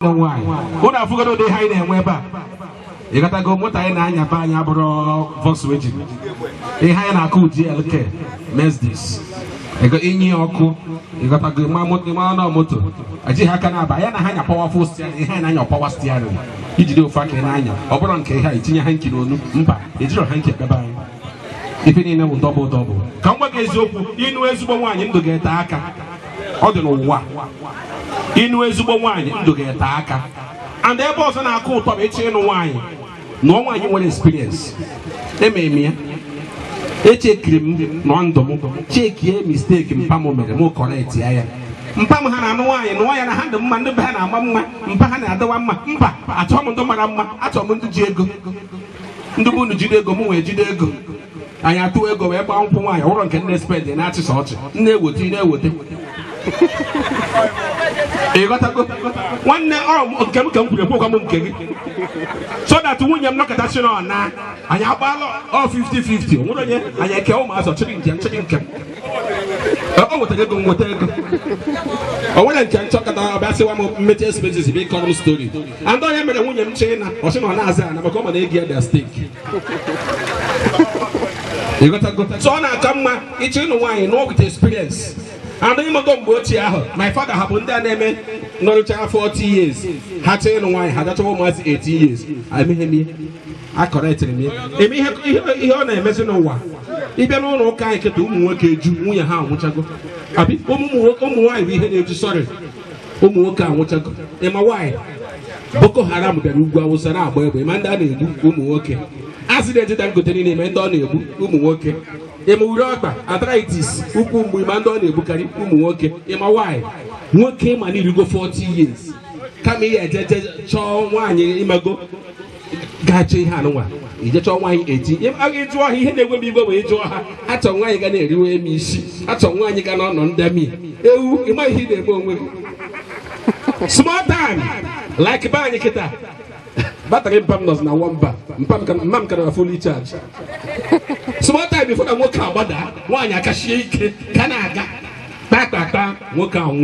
Why? What I forgot they hide and weber. You got to go what I know, Yapanya, Volkswagen. They hide a cool GLK, Mercedes. You got in your cool, you got a good mammoth motor. I just have a buy and a hang a powerful steering hand on your power steering. You do fucking Anya, or Bron K. It's in your hanky, it's your hanky. If you know double. Come back as you know as one to get Aka. I don't know what. Inu ezigbo wine ndo ga-eta aka and ebe ọzọ na-akụ ụtọ bụ eche ịnụ wine na nwaanyị nwere experience ememe ya echekiri m nọ ndụ m chekie mistake mpa m mere m correct ya mpa m ha na-anụ nwaanyị na nwaanyị na ha dị mma ndị be ha na-agba mma mpa ha na-adịwa mma mba achọọ m ndị mara mma achọọ m ndị ji ego ndị bụ unu jide ego m nwee jide ego anyị atụ ego wee gbaa nkwụ nwaanyị ụrọ nke nne spend na-achịsa ọchị na-eweta one come so that when you're not at na and you all 50-50 and you kill my chicken. Oh, what I can talk about one material spaces, big common story. And don't remember when you're China or some Nazar and become an egg at their steak. You got to go. So now come each in wine, no with experience. And then my father happened that name, not 40 years. Had taken wine, had almost 80 years. I mean, him, I corrected me. He on a message no one. If you know, kind of work, you how much I go. I be why we had to sorry. Umuoka, what I go. And my wife Boko Haram, the Ruga was an hour, Mandani, Umuoke. Accident that go to the name and Donny, Umuoke. Emuraba, arthritis, Ukum, we man on a Bukari, Umuoke, Emma Why? What came and you go 40 years? Come here, Chaw wine, Imago, Gachi Hanoa. He just wine 80. I get to he never be going to her. That's a wine you can do me. That's a wine you can on me. You might hit a bone. Small time, like a baniketa. Battery pump does not one bar. Mum can fully charge. Small time before I walk out, one I can shake, Kanaga, back, walk out,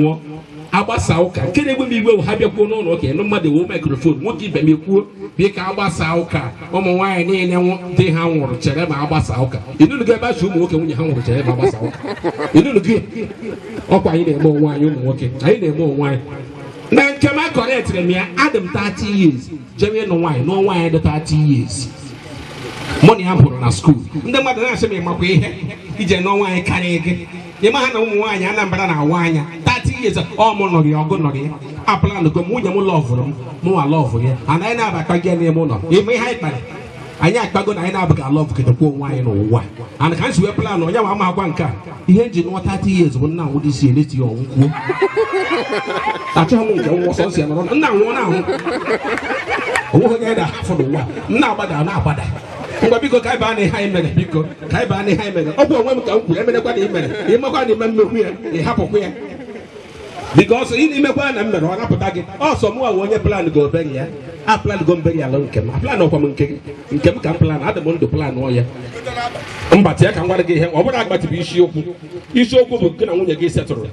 Abasauka. Can it be well have your phone on? Okay, no matter what microphone, won't give me cool, be Abasauka, or my wine, and they have one cherry Abasauka. You don't get back to walking when you have one cherry Abasauka. You don't get up. I need more wine, you're walking. I need more wine. Now, can I correct me? Adam 30 years. Jerry no wine, the 30 years. Money I put on a school. The mother asked me, my way, he didn't know why I can't get. The man no wine, and I'm better wine. 30 years, all money or good money. I plan to go more love for them, more love for you. And I never can get any more. It may hide money. I never got love to poor wine or what. And I can't swear plan on your banker. He had you 30 years, but now would you see it your own? I tell you, was also now one for the one. Now, but I'm not bad. Because Kaibani Hyman, because Kaibani Hyman, oh, women come, everybody, he happened here. Because in Imequan and Menor, also more when you plan to go back here. I plan to go very alone. I plan of woman cake. In chemical plan, I don't want to plan all year. But I can want to get him over like to be sure. You show good when you get settled.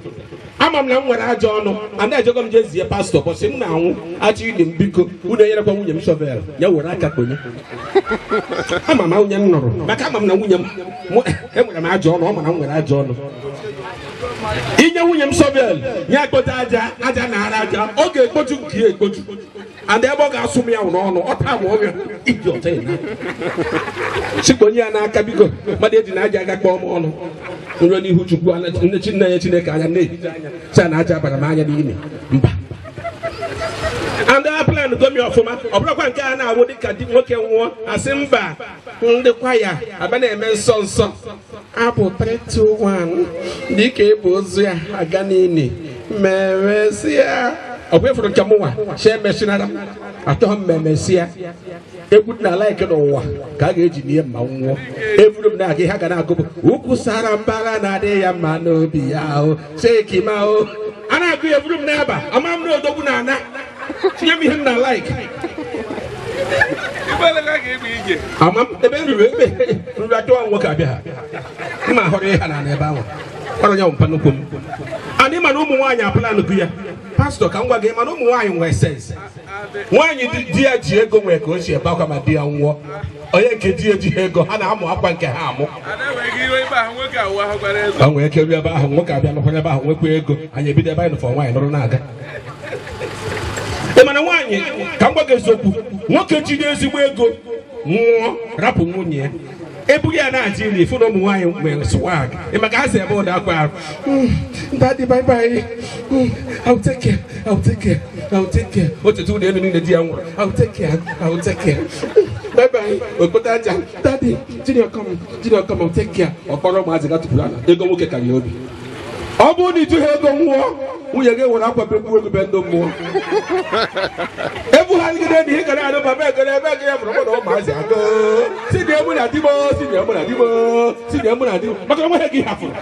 I'm not when I join, and I just just a pastor, but sing now. I treat him because who they ever William Chauvel. You were like a pony. I'm a mountain, but I'm not William. When I join, I'm when I join. In your William Chauvel, Yakotaja, Ajana, okay, but you create. And they walk out to me on what time warrior. If you're saying, Chiponia Cabico, but they denied I got bomb on. Really, who took one in the Chineka and Nate, Sanaja, but a Maya. And I plan to come off from a broken car now. What they can work and war, a Simba, the choir, a banana son, Apple 3 2 1, DK Bozia, a Ganini, Meresia. Away from Kamoa, share Messinara, I told him Messia. It would not like it all. Kagage near Mamu. Every night he had a go. Ukusara Nade Mano Biao, say Kimao. And I agree a room never. A man no Dogunana. Give me him not like. I'm the baby. I don't work out here. My Hore Hana Nebao. Or a young Panukum. And him a no more plan to be. pastor ka ngwa gị mana ụmụ nwaanyị nwee sense nwaanyị di ya ji ego nwee ka o si ebe akwa ma di ya nwụọ onye nke di ya ji ego ha na-amụ akwa nke ha amụ ha nwee ike ruo ebe ahụ nwoke abịa nọkwa ebe ahụ nwekwa ego anyị ebido ebe anyị nọfọ nwaanyị nọrọ na-aga mana nwaanyị ka m gwa gị eziokwu nwoke jide ezigbo ego nwụọ rapụ nwunye ya ebughị ya na-adị iri fụ na ụmụ nwaanyị nwere swag maka ha si ebe ụda akwa ahụ daddy bye bye I'll take care I'll take care otutu ụda elu niile di ya nwụrụ I'll take care bye bye okpota aja daddy junior come I'll take care ọkpọrọ ụmụazị ga tụpụrụ ala ego nwoke karịa obi ọ bụrụ na ịtụghị ego nwụọ nwunye gị nwere akwa pekwu ego be ndị mmụọ ebugharịgide na ihe gara adụ baba egere ebe egere mụrụ mụ na ụmụazị agụ si na emu na di m maka onweghị gị hafụrụ